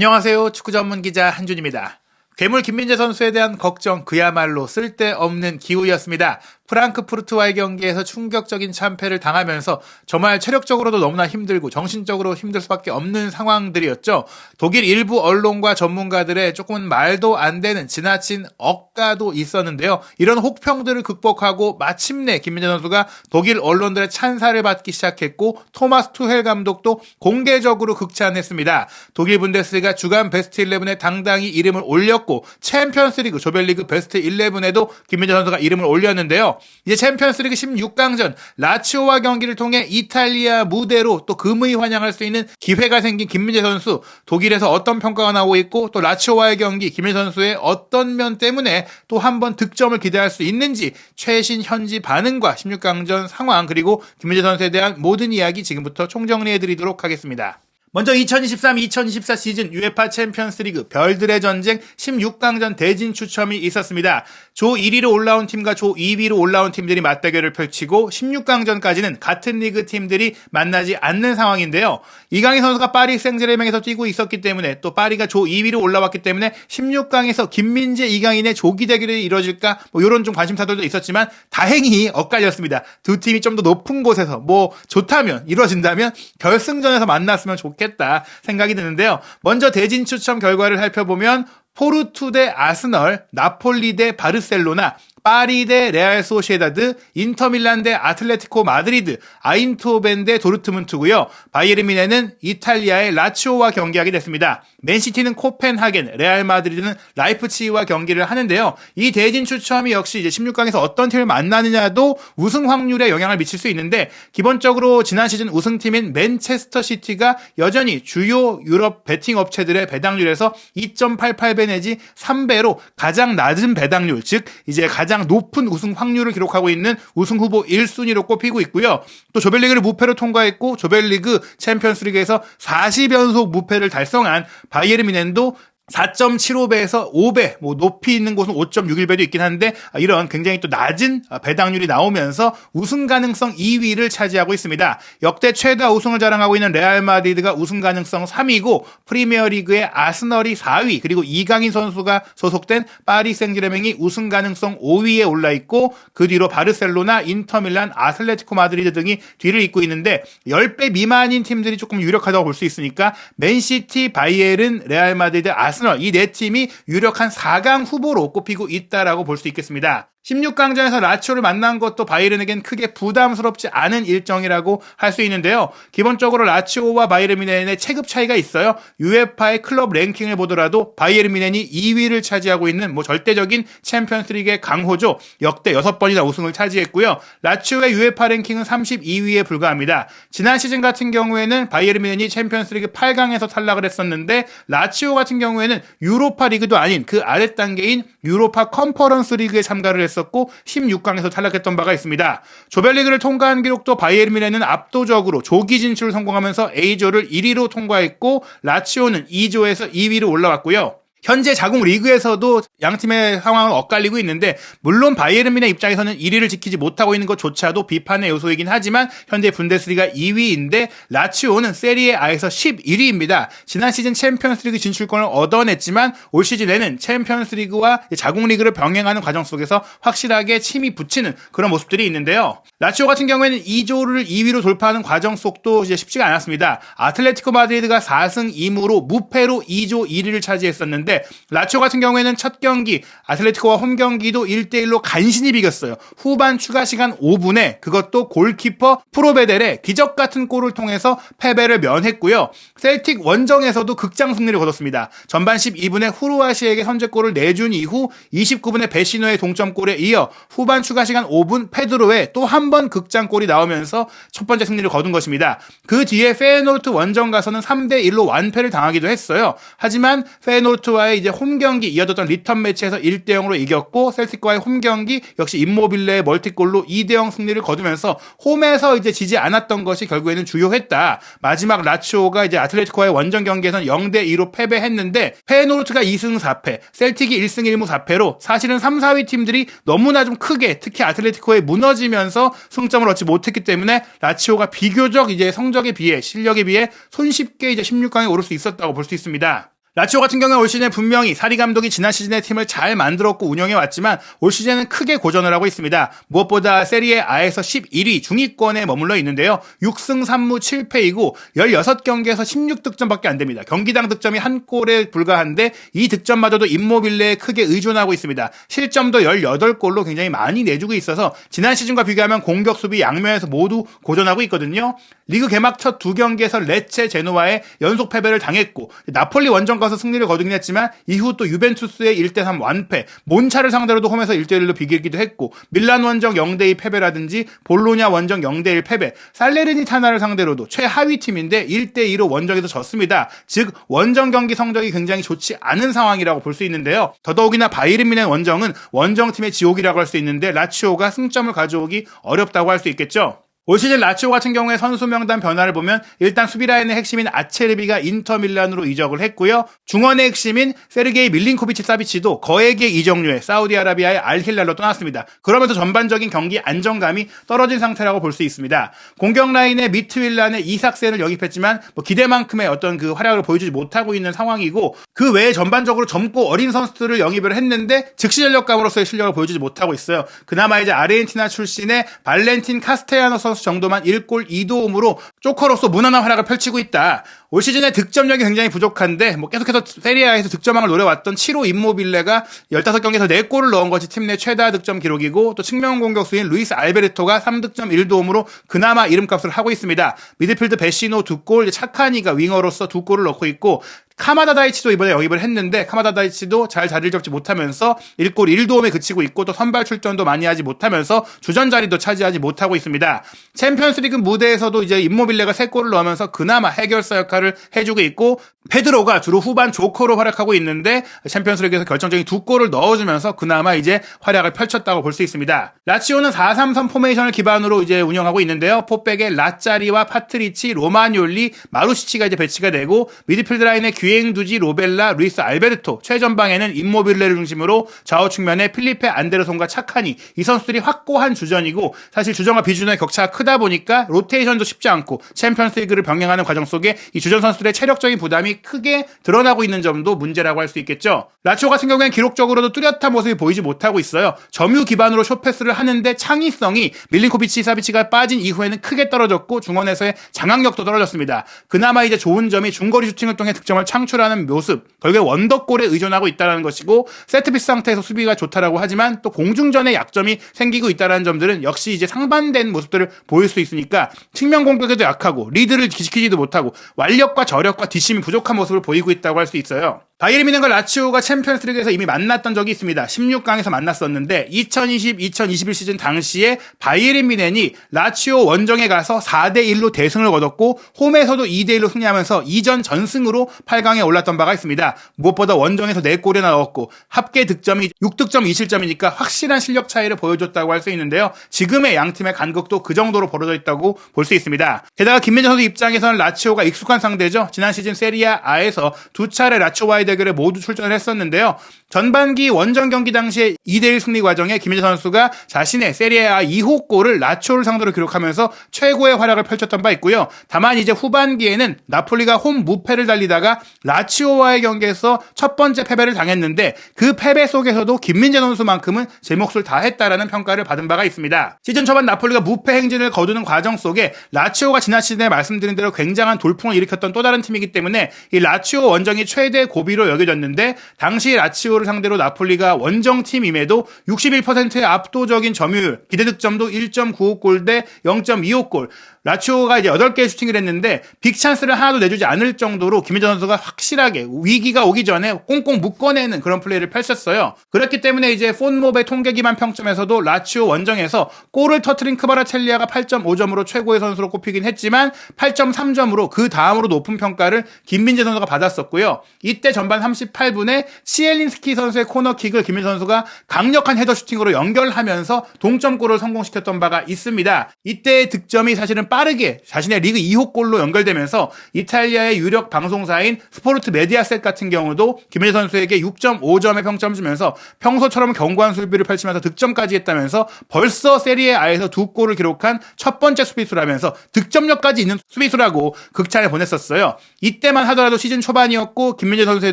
안녕하세요. 축구 전문 기자 한준입니다. 괴물 김민재 선수에 대한 걱정 그야말로 쓸데없는 기우였습니다. 프랑크푸르트와의 경기에서 충격적인 참패를 당하면서 정말 체력적으로도 너무나 힘들고 정신적으로 힘들 수밖에 없는 상황들이었죠. 독일 일부 언론과 전문가들의 조금은 말도 안 되는 지나친 억가도 있었는데요. 이런 혹평들을 극복하고 마침내 김민재 선수가 독일 언론들의 찬사를 받기 시작했고 토마스 투헬 감독도 공개적으로 극찬했습니다. 독일 분데스리가 주간 베스트 11에 당당히 이름을 올렸고 챔피언스리그 조별리그 베스트 11에도 김민재 선수가 이름을 올렸는데요. 이제 챔피언스리그 16강전 라치오와 경기를 통해 이탈리아 무대로 또 금의 환영할 수 있는 기회가 생긴 김민재 선수, 독일에서 어떤 평가가 나오고 있고 또 라치오와의 경기 김민재 선수의 어떤 면 때문에 또 한 번 득점을 기대할 수 있는지 최신 현지 반응과 16강전 상황 그리고 김민재 선수에 대한 모든 이야기 지금부터 총정리해드리도록 하겠습니다. 먼저 2023-2024 시즌 UEFA 챔피언스리그 별들의 전쟁 16강전 대진 추첨이 있었습니다. 조 1위로 올라온 팀과 조 2위로 올라온 팀들이 맞대결을 펼치고 16강전까지는 같은 리그 팀들이 만나지 않는 상황인데요. 이강인 선수가 파리 생제르맹에서 뛰고 있었기 때문에 또 파리가 조 2위로 올라왔기 때문에 16강에서 김민재, 이강인의 조기 대결이 이뤄질까 이런 좀 관심사들도 있었지만 다행히 엇갈렸습니다. 두 팀이 좀 더 높은 곳에서 좋다면 이루어진다면 결승전에서 만났으면 좋겠다 생각이 드는데요. 먼저 대진 추첨 결과를 살펴보면 포르투 대 아스널, 나폴리 대 바르셀로나, 파리 대 레알 소시에다드, 인터밀란 대 아틀레티코 마드리드, 아인트호벤 대 도르트문트고요. 바이에른 뮌헨은 이탈리아의 라치오와 경기하게 됐습니다. 맨시티는 코펜하겐, 레알 마드리드는 라이프치히와 경기를 하는데요. 이 대진 추첨이 역시 이제 16강에서 어떤 팀을 만나느냐도 우승 확률에 영향을 미칠 수 있는데 기본적으로 지난 시즌 우승팀인 맨체스터 시티가 여전히 주요 유럽 베팅 업체들의 배당률에서 2.88배 내지 3배로 가장 낮은 배당률, 즉 이제 가장 높은 우승 확률을 기록하고 있는 우승 후보 1순위로 꼽히고 있고요. 또 조별리그를 무패로 통과했고 조별리그 챔피언스리그에서 40연속 무패를 달성한 바이에른 뮌헨도 4.75배에서 5배, 높이 있는 곳은 5.61배도 있긴 한데 이런 굉장히 또 낮은 배당률이 나오면서 우승 가능성 2위를 차지하고 있습니다. 역대 최다 우승을 자랑하고 있는 레알 마드리드가 우승 가능성 3위고 프리미어리그의 아스널이 4위 그리고 이강인 선수가 소속된 파리 생제르맹이 우승 가능성 5위에 올라 있고 그 뒤로 바르셀로나, 인터밀란, 아틀레티코 마드리드 등이 뒤를 잇고 있는데 10배 미만인 팀들이 조금 유력하다고 볼 수 있으니까 맨시티, 바이에른, 레알 마드리드, 아스널 이 네 팀이 유력한 4강 후보로 꼽히고 있다라고 볼 수 있겠습니다. 16강전에서 라치오를 만난 것도 바이에른에겐 크게 부담스럽지 않은 일정이라고 할 수 있는데요. 기본적으로 라치오와 바이에른 뮌헨의 체급 차이가 있어요. UEFA의 클럽 랭킹을 보더라도 바이에른 뮌헨이 2위를 차지하고 있는 절대적인 챔피언스리그의 강호죠. 역대 6번이나 우승을 차지했고요. 라치오의 UEFA 랭킹은 32위에 불과합니다. 지난 시즌 같은 경우에는 바이에른 뮌헨이 챔피언스리그 8강에서 탈락을 했었는데 라치오 같은 경우에는 유로파 리그도 아닌 그 아래 단계인 유로파 컨퍼런스 리그에 참가를 했었고 16강에서 탈락했던 바가 있습니다. 조별리그를 통과한 기록도 바이에른 뮌헨은 압도적으로 조기 진출을 성공하면서 A조를 1위로 통과했고 라치오는 2조에서 2위로 올라왔고요. 현재 자국 리그에서도 양 팀의 상황은 엇갈리고 있는데 물론 바이에른 뮌헨 입장에서는 1위를 지키지 못하고 있는 것조차도 비판의 요소이긴 하지만 현재 분데스리가 2위인데 라치오는 세리에 A에서 11위입니다. 지난 시즌 챔피언스리그 진출권을 얻어냈지만 올 시즌에는 챔피언스리그와 자국 리그를 병행하는 과정 속에서 확실하게 침이 붙이는 그런 모습들이 있는데요. 라치오 같은 경우에는 2조를 2위로 돌파하는 과정 속도 이제 쉽지가 않았습니다. 아틀레티코 마드리드가 4승 2무로 무패로 2조 1위를 차지했었는데 라치오 같은 경우에는 첫 경기 아틀레티코와 홈 경기도 1대1로 간신히 비겼어요. 후반 추가 시간 5분에 그것도 골키퍼 프로베델의 기적 같은 골을 통해서 패배를 면했고요. 셀틱 원정에서도 극장 승리를 거뒀습니다. 전반 12분에 후르와시에게 선제골을 내준 이후 29분에 베시노의 동점골에 이어 후반 추가 시간 5분 페드로의 또 한 번 극장골이 나오면서 첫 번째 승리를 거둔 것입니다. 그 뒤에 페예노르트 원정 가서는 3대1로 완패를 당하기도 했어요. 하지만 페예노르트와의 이제 홈 경기 이어졌던 리턴 매치에서 1대0으로 이겼고 셀틱과의 홈 경기 역시 임모빌레의 멀티골로 2대0 승리를 거두면서 홈에서 이제 지지 않았던 것이 결국에는 주요했다. 마지막 라치오가 이제 아틀레티코와의 원정 경기에서는 0대2로 패배했는데 페예노르트가 2승 4패, 셀틱이 1승 1무 4패로 사실은 3, 4위 팀들이 너무나 좀 크게 특히 아틀레티코에 무너지면서 승점을 얻지 못했기 때문에 라치오가 비교적 이제 성적에 비해 실력에 비해 손쉽게 이제 16강에 오를 수 있었다고 볼 수 있습니다. 라치오 같은 경우는 올 시즌에 분명히 사리 감독이 지난 시즌의 팀을 잘 만들었고 운영해왔지만 올 시즌은 크게 고전을 하고 있습니다. 무엇보다 세리에 A에서 11위 중위권에 머물러 있는데요. 6승 3무 7패이고 16경기에서 16득점밖에 안 됩니다. 경기당 득점이 한 골에 불과한데 이 득점마저도 임모빌레에 크게 의존하고 있습니다. 실점도 18골로 굉장히 많이 내주고 있어서 지난 시즌과 비교하면 공격 수비 양면에서 모두 고전하고 있거든요. 리그 개막 첫 2경기에서 레체 제노아에 연속 패배를 당했고 나폴리 원정 가서 승리를 거두긴 했지만 이후 또 유벤투스의 1대3 완패, 몬차를 상대로도 홈에서 1대1로 비기기도 했고 밀란 원정 0대2 패배라든지 볼로냐 원정 0대1 패배, 살레르니타나를 상대로도 최하위 팀인데 1대2로 원정에서 졌습니다. 즉 원정 경기 성적이 굉장히 좋지 않은 상황이라고 볼 수 있는데요. 더더욱이나 바이에른 뮌헨 원정은 원정팀의 지옥이라고 할 수 있는데 라치오가 승점을 가져오기 어렵다고 할 수 있겠죠. 올 시즌 라치오 같은 경우에 선수 명단 변화를 보면 일단 수비 라인의 핵심인 아체르비가 인터밀란으로 이적을 했고요. 중원의 핵심인 세르게이 밀린코비치 사비치도 거액의 이적료에 사우디아라비아의 알힐랄로 떠났습니다. 그러면서 전반적인 경기 안정감이 떨어진 상태라고 볼 수 있습니다. 공격 라인의 미트윌란의 이삭센을 영입했지만 기대만큼의 어떤 그 활약을 보여주지 못하고 있는 상황이고 그 외에 전반적으로 젊고 어린 선수들을 영입을 했는데 즉시 전력감으로서의 실력을 보여주지 못하고 있어요. 그나마 이제 아르헨티나 출신의 발렌틴 카스테야노 선수 정도만 1골 2도움으로 조커로서 무난한 활약을 펼치고 있다. 올 시즌에 득점력이 굉장히 부족한데 계속해서 세리아에서 득점왕을 노려왔던 7호 임모빌레가 15경기에서 4골을 넣은 것이 팀 내 최다 득점 기록이고 또 측면 공격수인 루이스 알베르토가 3득점 1도움으로 그나마 이름값을 하고 있습니다. 미드필드 베시노 2골, 차카니가 윙어로서 2골을 넣고 있고 카마다 다이치도 이번에 영입을 했는데 카마다 다이치도 잘 자리를 잡지 못하면서 1골 1도움에 그치고 있고 또 선발 출전도 많이 하지 못하면서 주전 자리도 차지하지 못하고 있습니다. 챔피언스리그 무대에서도 이제 임모빌레가 3골을 넣으면서 그나마 해결사 역할을 해주고 있고 페드로가 주로 후반 조커로 활약하고 있는데 챔피언스리그에서 결정적인 2골을 넣어주면서 그나마 이제 활약을 펼쳤다고 볼 수 있습니다. 라치오는 4-3-3 포메이션을 기반으로 이제 운영하고 있는데요. 포백에 라짜리와 파트리치, 로마뇰리, 마루시치가 이제 배치가 되고 미드필드 라인의 기행두지, 로벨라, 루이스 알베르토, 최전방에는 임모빌레를 중심으로 좌우 측면에 필리페 안데르손과 차카니, 이 선수들이 확고한 주전이고 사실 주전과 비주전의 격차가 크다 보니까 로테이션도 쉽지 않고 챔피언스리그를 병행하는 과정 속에 이 주전 선수들의 체력적인 부담이 크게 드러나고 있는 점도 문제라고 할 수 있겠죠. 라치오 같은 경우에는 기록적으로도 뚜렷한 모습이 보이지 못하고 있어요. 점유 기반으로 숏패스를 하는데 창의성이 밀린코비치, 사비치가 빠진 이후에는 크게 떨어졌고 중원에서의 장악력도 떨어졌습니다. 그나마 이제 좋은 점이 중거리 슈팅을 통해 득점을 창출하는 모습, 결국에 원더골에 의존하고 있다는 것이고 세트피스 상태에서 수비가 좋다라고 하지만 또 공중전에 약점이 생기고 있다는 점들은 역시 이제 상반된 모습들을 보일 수 있으니까 측면 공격에도 약하고 리드를 지키지도 못하고 완력과 저력과 뒷심이 부족한 모습을 보이고 있다고 할 수 있어요. 바이에른 뮌헨과 라치오가 챔피언스리그에서 이미 만났던 적이 있습니다. 16강에서 만났었는데 2020-2021 시즌 당시에 바이에른 뮌헨이 라치오 원정에 가서 4대1로 대승을 거뒀고 홈에서도 2대1로 승리하면서 2전 전승으로 8강에 올랐던 바가 있습니다. 무엇보다 원정에서 4골이나 넣었고 합계 득점이 6득점 2실점이니까 확실한 실력 차이를 보여줬다고 할 수 있는데요. 지금의 양팀의 간극도 그 정도로 벌어져 있다고 볼 수 있습니다. 게다가 김민재 선수 입장에서는 라치오가 익숙한 상대죠. 지난 시즌 세리아 A에서 2차례 라치오와의 대결에 모두 출전을 했었는데요. 전반기 원정 경기 당시에 2대1 승리 과정에 김민재 선수가 자신의 세리아 2호 골을 라치오를 상대로 기록하면서 최고의 활약을 펼쳤던 바 있고요. 다만 이제 후반기에는 나폴리가 홈 무패를 달리다가 라치오와의 경기에서 첫 번째 패배를 당했는데 그 패배 속에서도 김민재 선수만큼은 제 몫을 다했다라는 평가를 받은 바가 있습니다. 시즌 초반 나폴리가 무패 행진을 거두는 과정 속에 라치오가 지난 시즌에 말씀드린 대로 굉장한 돌풍을 일으켰던 또 다른 팀이기 때문에 이 라치오 원정이 최대 고비로 여겨졌는데 당시 라치오를 상대로 나폴리가 원정팀임에도 61%의 압도적인 점유율, 기대득점도 1.95골 대 0.25골, 라치오가 이제 8개의 슈팅을 했는데 빅찬스를 하나도 내주지 않을 정도로 김민재 선수가 확실하게 위기가 오기 전에 꽁꽁 묶어내는 그런 플레이를 펼쳤어요. 그렇기 때문에 이제 폰몹의 통계 기반 평점에서도 라치오 원정에서 골을 터트린 크바라첼리아가 8.5점으로 최고의 선수로 꼽히긴 했지만 8.3점으로 그 다음으로 높은 평가를 김민재 선수가 받았었고요. 이때 전반 38분에 시엘린스키 선수의 코너킥을 김민재 선수가 강력한 헤더 슈팅으로 연결하면서 동점골을 성공시켰던 바가 있습니다. 이때의 득점이 사실은 빠르게 자신의 리그 2호 골로 연결되면서 이탈리아의 유력 방송사인 스포르트 메디아셋 같은 경우도 김민재 선수에게 6.5점의 평점을 주면서 평소처럼 견고한 수비를 펼치면서 득점까지 했다면서 벌써 세리에 A에서 2골을 기록한 첫 번째 수비수라면서 득점력까지 있는 수비수라고 극찬을 보냈었어요. 이때만 하더라도 시즌 초반이었고 김민재 선수에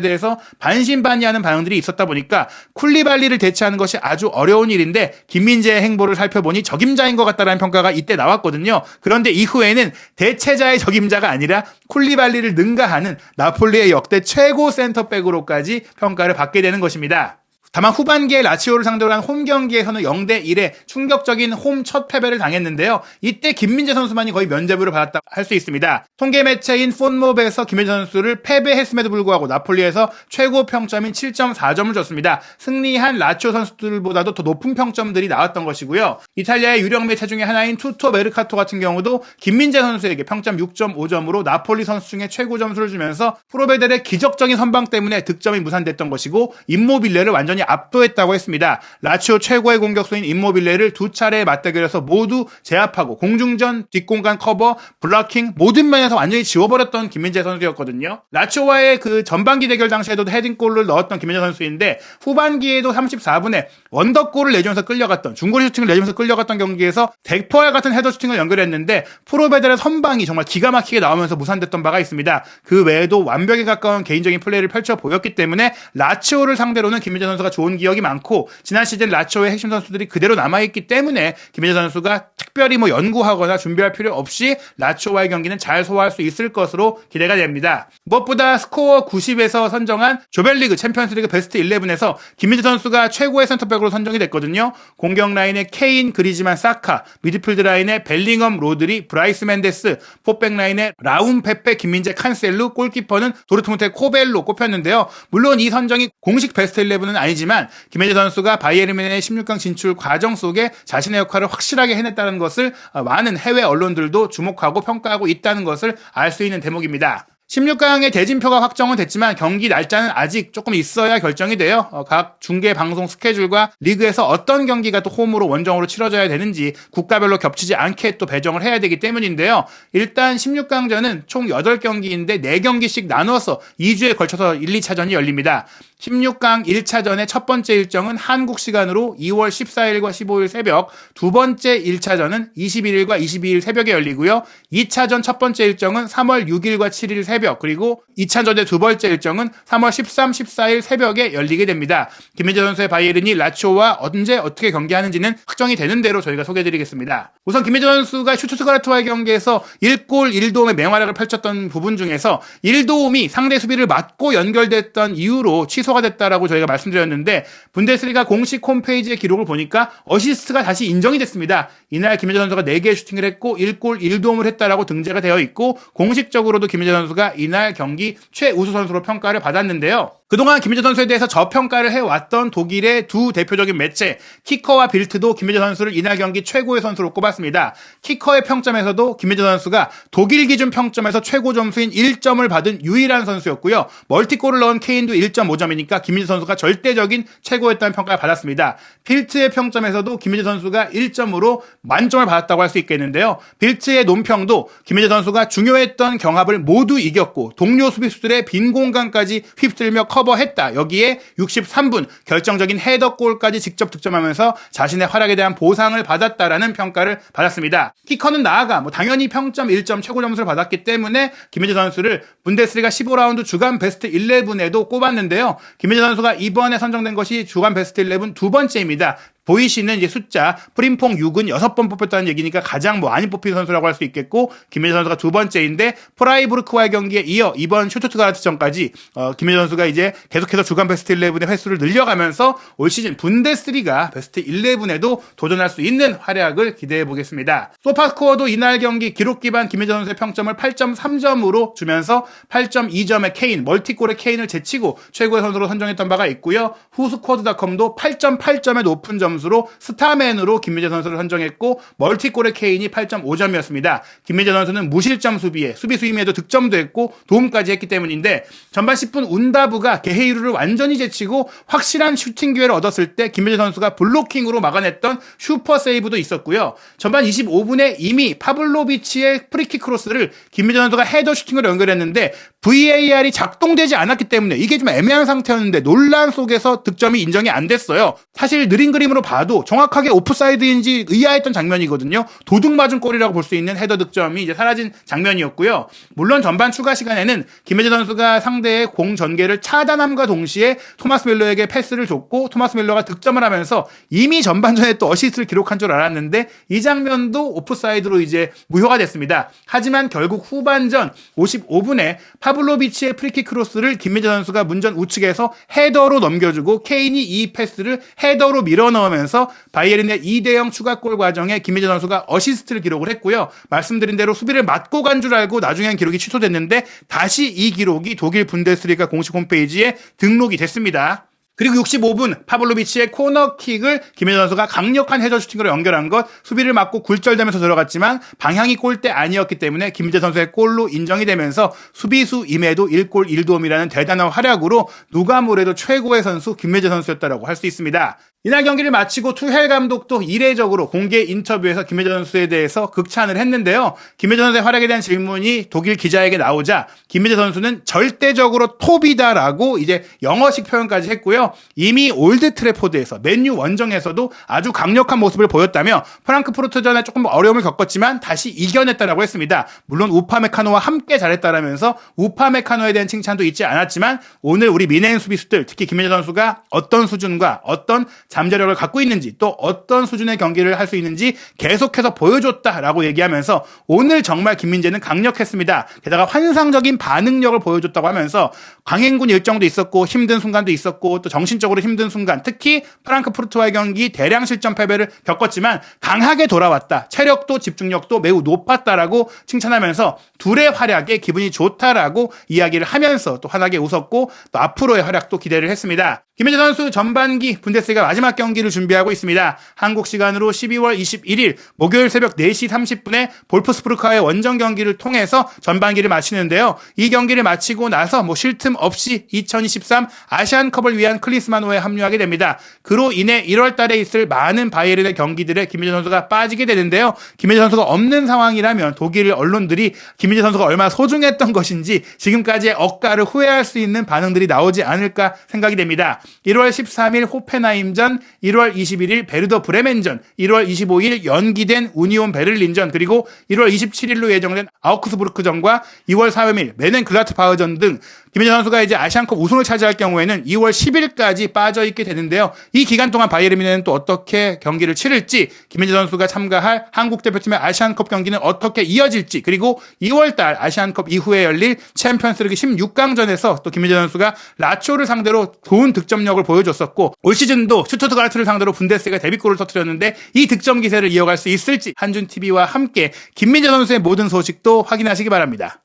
대해서 반신반의하는 반응들이 있었다 보니까 쿨리발리를 대체하는 것이 아주 어려운 일인데 김민재의 행보를 살펴보니 적임자인 것 같다라는 평가가 이때 나왔거든요. 그런데 이후에는 대체자의 적임자가 아니라 쿨리발리를 능가하는 나폴리의 역대 최고 센터백으로까지 평가를 받게 되는 것입니다. 다만 후반기에 라치오를 상대로 한 홈 경기에서는 0대1의 충격적인 홈 첫 패배를 당했는데요. 이때 김민재 선수만이 거의 면죄부를 받았다 할 수 있습니다. 통계 매체인 폰몹에서 김민재 선수를 패배했음에도 불구하고 나폴리에서 최고 평점인 7.4점을 줬습니다. 승리한 라치오 선수들보다도 더 높은 평점들이 나왔던 것이고요. 이탈리아의 유력 매체 중에 하나인 투토 메르카토 같은 경우도 김민재 선수에게 평점 6.5점으로 나폴리 선수 중에 최고 점수를 주면서 프로베델의 기적적인 선방 때문에 득점이 무산됐던 것이고 임모빌레를 완전히 압도했다고 했습니다. 라치오 최고의 공격수인 임모빌레를 두 차례의 맞대결에서 모두 제압하고 공중전, 뒷공간 커버, 블러킹 모든 면에서 완전히 지워버렸던 김민재 선수였거든요. 라치오와의 그 전반기 대결 당시에도 헤딩골을 넣었던 김민재 선수인데 후반기에도 34분에 원더골을 내주면서 끌려갔던 중거리 슈팅을 내주면서 끌려갔던 경기에서 대포알 같은 헤더 슈팅을 연결했는데 프로베델의 선방이 정말 기가 막히게 나오면서 무산됐던 바가 있습니다. 그 외에도 완벽에 가까운 개인적인 플레이를 펼쳐 보였기 때문에 라치오를 상대로는 김민재 선수가 좋은 기억이 많고 지난 시즌 라치오의 핵심 선수들이 그대로 남아있기 때문에 김민재 선수가 특별히 연구하거나 준비할 필요 없이 라치오와의 경기는 잘 소화할 수 있을 것으로 기대가 됩니다. 무엇보다 스코어 90에서 선정한 조별리그 챔피언스리그 베스트 11에서 김민재 선수가 최고의 센터백으로 선정이 됐거든요. 공격 라인에 케인, 그리즈만, 사카, 미드필드 라인에 벨링엄, 로드리, 브라이스 맨데스, 포백 라인에 라움, 페페, 김민재, 칸셀루, 골키퍼는 도르트문트의 코벨로 꼽혔는데요. 물론 이 선정이 공식 베스트 11은 아니지만 김민재 선수가 바이에른 뮌헨의 16강 진출 과정 속에 자신의 역할을 확실하게 해냈다는 것을 많은 해외 언론들도 주목하고 평가하고 있다는 것을 알 수 있는 대목입니다. 16강의 대진표가 확정은 됐지만 경기 날짜는 아직 조금 있어야 결정이 돼요. 각 중계 방송 스케줄과 리그에서 어떤 경기가 또 홈으로 원정으로 치러져야 되는지 국가별로 겹치지 않게 또 배정을 해야 되기 때문인데요. 일단 16강전은 총 8경기인데 4경기씩 나누어서 2주에 걸쳐서 1, 2차전이 열립니다. 16강 1차전의 첫 번째 일정은 한국 시간으로 2월 14일과 15일 새벽, 두 번째 1차전은 21일과 22일 새벽에 열리고요. 2차전 첫 번째 일정은 3월 6일과 7일 새벽, 그리고 2차전의 두 번째 일정은 3월 13, 14일 새벽에 열리게 됩니다. 김민재 선수의 바이에른이 라치오와 언제 어떻게 경기하는지는 확정이 되는 대로 저희가 소개해드리겠습니다. 우선 김민재 선수가 슈투트가르트와의 경기에서 1골 1도움의 맹활약을 펼쳤던 부분 중에서 1도움이 상대 수비를 맞고 연결됐던 이유로 취소가 됐다라고 저희가 말씀드렸는데 분데스리가 공식 홈페이지의 기록을 보니까 어시스트가 다시 인정이 됐습니다. 이날 김민재 선수가 4개의 슈팅을 했고 1골 1도움을 했다라고 등재가 되어 있고 공식적으로도 김민재 선수가 이날 경기 최우수 선수로 평가를 받았는데요. 그동안 김민재 선수에 대해서 저평가를 해왔던 독일의 두 대표적인 매체 키커와 빌트도 김민재 선수를 이날 경기 최고의 선수로 꼽았습니다. 키커의 평점에서도 김민재 선수가 독일 기준 평점에서 최고 점수인 1점을 받은 유일한 선수였고요. 멀티골을 넣은 케인도 1.5점이니까 김민재 선수가 절대적인 최고였다는 평가를 받았습니다. 빌트의 평점에서도 김민재 선수가 1점으로 만점을 받았다고 할 수 있겠는데요. 빌트의 논평도 김민재 선수가 중요했던 경합을 모두 이겼고 동료 수비수들의 빈 공간까지 휩쓸며 커버했다. 여기에 63분 결정적인 헤더골까지 직접 득점하면서 자신의 활약에 대한 보상을 받았다라는 평가를 받았습니다. 키커는 나아가 당연히 평점 1점 최고 점수를 받았기 때문에 김민재 선수를 분데스리가 15라운드 주간 베스트 11에도 꼽았는데요. 김민재 선수가 이번에 선정된 것이 주간 베스트 11 두 번째입니다. 보이시는 이제 숫자 프림퐁 6은 6번 뽑혔다는 얘기니까 가장 많이 뽑힌 선수라고 할 수 있겠고 김민재 선수가 두 번째인데 프라이부르크와의 경기에 이어 이번 슈투트가르트전까지 김민재 선수가 이제 계속해서 주간 베스트 11의 횟수를 늘려가면서 올 시즌 분데스리가 베스트 11에도 도전할 수 있는 활약을 기대해 보겠습니다. 소파스코어도 이날 경기 기록 기반 김민재 선수의 평점을 8.3점으로 주면서 8.2점의 케인, 멀티골의 케인을 제치고 최고의 선수로 선정했던 바가 있고요. 후스코드닷컴도 8.8점의 높은 점 선수로 스타맨으로 김민재 선수를 선정했고 멀티골의 K인이 8.5점이었습니다. 김민재 선수는 무실점 수비에 수비 수임에도 득점도 했고 도움까지 했기 때문인데 전반 10분 운다부가 게헤이루를 완전히 제치고 확실한 슈팅 기회를 얻었을 때 김민재 선수가 블로킹으로 막아냈던 슈퍼 세이브도 있었고요. 전반 25분에 이미 파블로비치의 프리킥 크로스를 김민재 선수가 헤더 슈팅으로 연결했는데 VAR이 작동되지 않았기 때문에 이게 좀 애매한 상태였는데 논란 속에서 득점이 인정이 안 됐어요. 사실 느린 그림으로 봐도 정확하게 오프사이드인지 의아했던 장면이거든요. 도둑 맞은 골이라고 볼 수 있는 헤더 득점이 이제 사라진 장면이었고요. 물론 전반 추가 시간에는 김민재 선수가 상대의 공 전개를 차단함과 동시에 토마스 밀러에게 패스를 줬고 토마스 밀러가 득점을 하면서 이미 전반전에 또 어시스트를 기록한 줄 알았는데 이 장면도 오프사이드로 이제 무효가 됐습니다. 하지만 결국 후반전 55분에 파블로비치의 프리킥 크로스를 김민재 선수가 문전 우측에서 헤더로 넘겨주고 케인이 이 패스를 헤더로 밀어넣으면서 바이에른의 2대0 추가골 과정에 김민재 선수가 어시스트를 기록을 했고요. 말씀드린 대로 수비를 맞고 간 줄 알고 나중엔 기록이 취소됐는데 다시 이 기록이 독일 분데스리가 공식 홈페이지에 등록이 됐습니다. 그리고 65분 파블로비치의 코너킥을 김민재 선수가 강력한 헤더 슈팅으로 연결한 것, 수비를 맞고 굴절되면서 들어갔지만 방향이 골대 아니었기 때문에 김민재 선수의 골로 인정이 되면서 수비수임에도 1골 1도움이라는 대단한 활약으로 누가 뭐래도 최고의 선수 김민재 선수였다라고 할 수 있습니다. 이날 경기를 마치고 투헬 감독도 이례적으로 공개 인터뷰에서 김민재 선수에 대해서 극찬을 했는데요. 김민재 선수의 활약에 대한 질문이 독일 기자에게 나오자 김민재 선수는 절대적으로 톱이다라고 이제 영어식 표현까지 했고요. 이미 올드 트래포드에서 맨유 원정에서도 아주 강력한 모습을 보였다며 프랑크푸르트전에 조금 어려움을 겪었지만 다시 이겨냈다라고 했습니다. 물론 우파메카노와 함께 잘했다라면서 우파메카노에 대한 칭찬도 잊지 않았지만 오늘 우리 미네인 수비수들 특히 김민재 선수가 어떤 수준과 어떤 잠재력을 갖고 있는지 또 어떤 수준의 경기를 할 수 있는지 계속해서 보여줬다라고 얘기하면서 오늘 정말 김민재는 강력했습니다. 게다가 환상적인 반응력을 보여줬다고 하면서 강행군 일정도 있었고 힘든 순간도 있었고 또 정신적으로 힘든 순간 특히 프랑크푸르트와의 경기 대량 실점 패배를 겪었지만 강하게 돌아왔다. 체력도 집중력도 매우 높았다라고 칭찬하면서 둘의 활약에 기분이 좋다라고 이야기를 하면서 또 환하게 웃었고 또 앞으로의 활약도 기대를 했습니다. 김민재 선수 전반기 분데스리가 마지막 경기를 준비하고 있습니다. 한국 시간으로 12월 21일 목요일 새벽 4시 30분에 볼프스부르크와의 원정 경기를 통해서 전반기를 마치는데요. 이 경기를 마치고 나서 쉴 틈 없이 2023 아시안컵을 위한 클리스마노에 합류하게 됩니다. 그로 인해 1월 달에 있을 많은 바이에른의 경기들에 김민재 선수가 빠지게 되는데요. 김민재 선수가 없는 상황이라면 독일 언론들이 김민재 선수가 얼마나 소중했던 것인지 지금까지의 억가를 후회할 수 있는 반응들이 나오지 않을까 생각이 됩니다. 1월 13일 호펜하임전, 1월 21일 베르더 브레멘전, 1월 25일 연기된 우니온 베를린전, 그리고 1월 27일로 예정된 아우크스부르크전과 2월 3일 메넨글라트바흐전 등 김민재 선수가 이제 아시안컵 우승을 차지할 경우에는 2월 10일까지 빠져있게 되는데요. 이 기간 동안 바이에른 뮌헨은 또 어떻게 경기를 치를지, 김민재 선수가 참가할 한국 대표팀의 아시안컵 경기는 어떻게 이어질지, 그리고 2월달 아시안컵 이후에 열릴 챔피언스리그 16강전에서 또 김민재 선수가 라초를 상대로 좋은 득점력을 보여줬었고 올 시즌도 슈투트가르트를 상대로 분데스리가 데뷔골을 터뜨렸는데 이 득점 기세를 이어갈 수 있을지 한준TV와 함께 김민재 선수의 모든 소식도 확인하시기 바랍니다.